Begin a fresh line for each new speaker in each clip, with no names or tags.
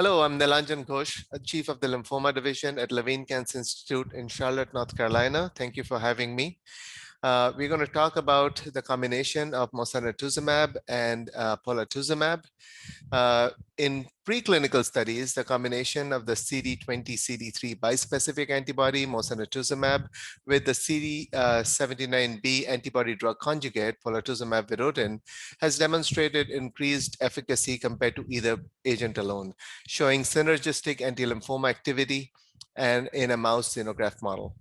Hello, I'm Nilanjan Ghosh, Chief of the Lymphoma Division at Levine Cancer Institute in Charlotte, North Carolina. Thank you for having me. We're going to talk about the combination of mosunetuzumab and polatuzumab. In preclinical studies, the combination of the CD20, CD3 bispecific antibody, mosunetuzumab, with the CD79B antibody drug conjugate, polatuzumab vedotin, has demonstrated increased efficacy compared to either agent alone, showing synergistic anti-lymphoma activity and in a mouse xenograft model.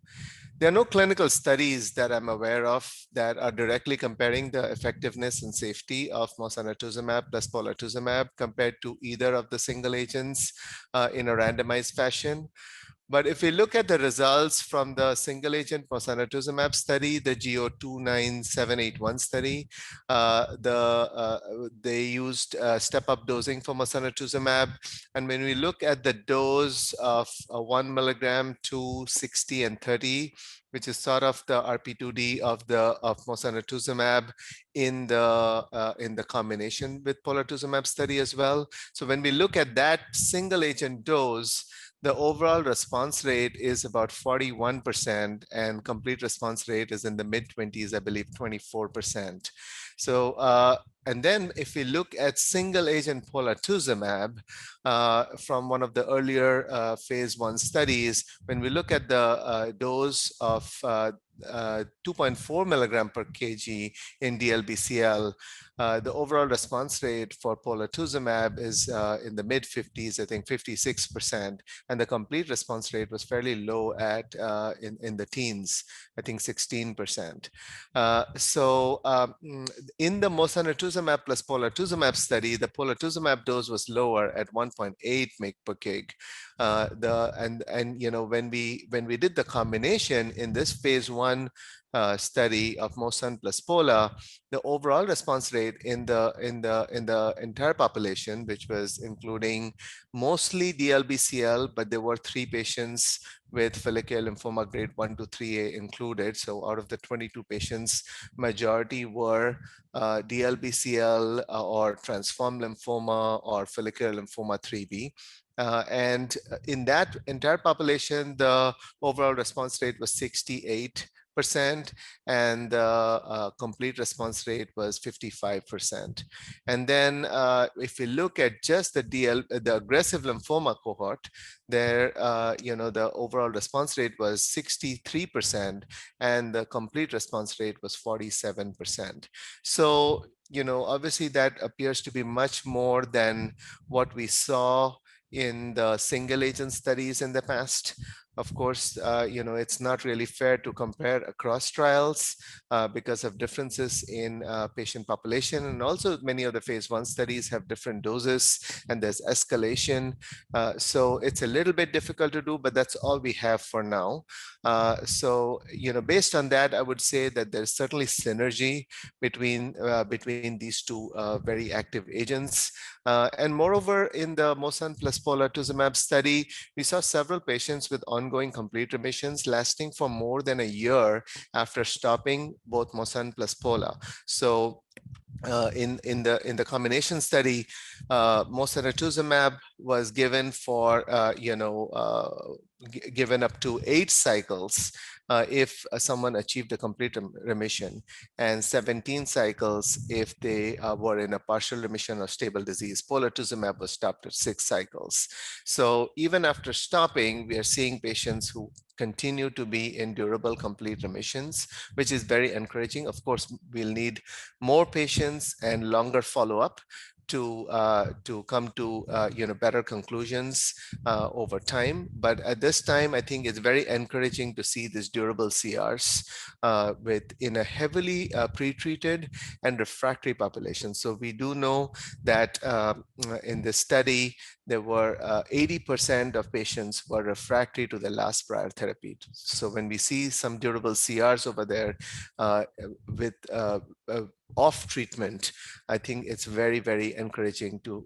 There are no clinical studies that I'm aware of that are directly comparing the effectiveness and safety of mosunetuzumab plus polatuzumab compared to either of the single agents in a randomized fashion. But if we look at the results from the single agent mosunetuzumab study, the GO29781 study, they used step-up dosing for mosunetuzumab. And when we look at the dose of 1 milligram, 2, 60, and 30, which is sort of the RP2D of mosunetuzumab in the combination with polatuzumab study as well. So when we look at that single agent dose, the overall response rate is about 41% and complete response rate is in the mid 20s, I believe 24%. So, and then if we look at single agent polatuzumab from one of the earlier phase 1 studies, when we look at the dose of 2.4 milligram per kg in DLBCL, the overall response rate for polatuzumab is in the mid 50s, I think 56%, and the complete response rate was fairly low at in the teens, I think 16%. In the mosunetuzumab plus polatuzumab study, the polatuzumab dose was lower at 1.8 mg per kg. When we did the combination in this phase 1 study of mosun plus pola, the overall response rate in the entire population, which was including mostly DLBCL, but there were 3 patients with follicular lymphoma grade 1 to 3A included. So out of the 22 patients, majority were DLBCL or transformed lymphoma or follicular lymphoma 3B. And in that entire population, the overall response rate was 68%, and the complete response rate was 55%. And then if we look at just the aggressive lymphoma cohort, there, the overall response rate was 63%, and the complete response rate was 47%. So, obviously that appears to be much more than what we saw in the single agent studies in the past. Of course, it's not really fair to compare across trials because of differences in patient population. And also many of the phase 1 studies have different doses and there's escalation. So it's a little bit difficult to do, but that's all we have for now. Based on that, I would say that there's certainly synergy between these two very active agents. And moreover, in the mosun plus polatuzumab study, we saw several patients with ongoing complete remissions lasting for more than a year after stopping both mosun plus pola. So in the combination study, mosunetuzumab was given for given up to 8 cycles if someone achieved a complete remission, and 17 cycles if they were in a partial remission or stable disease. Polatuzumab was stopped at 6 cycles. So even after stopping, we are seeing patients who continue to be in durable complete remissions, which is very encouraging. Of course, we'll need more patients and longer follow-up to come to better conclusions over time. But at this time, I think it's very encouraging to see these durable CRs in a heavily pretreated and refractory population. So we do know that in this study, there were 80% of patients were refractory to the last prior therapy. So when we see some durable CRs over there with off treatment, I think it's very, very encouraging to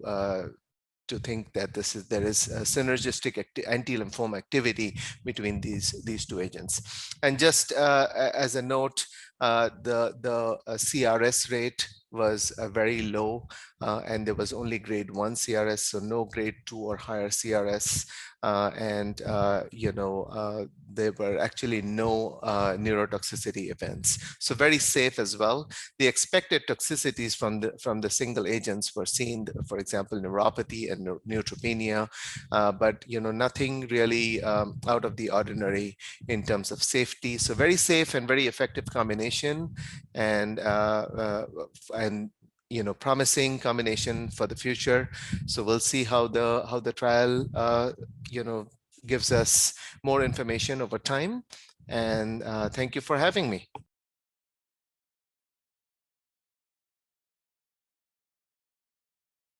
think that there is a synergistic anti-lymphoma activity between these two agents. And just as a note, the CRS rate was very low, and there was only grade 1 CRS, so no grade 2 or higher CRS. And there were actually no neurotoxicity events. So very safe as well. The expected toxicities from the single agents were seen, for example, neuropathy and neutropenia, but nothing really out of the ordinary in terms of safety. So very safe and very effective combination, and promising combination for the future. So we'll see how the trial gives us more information over time. And thank you for having me.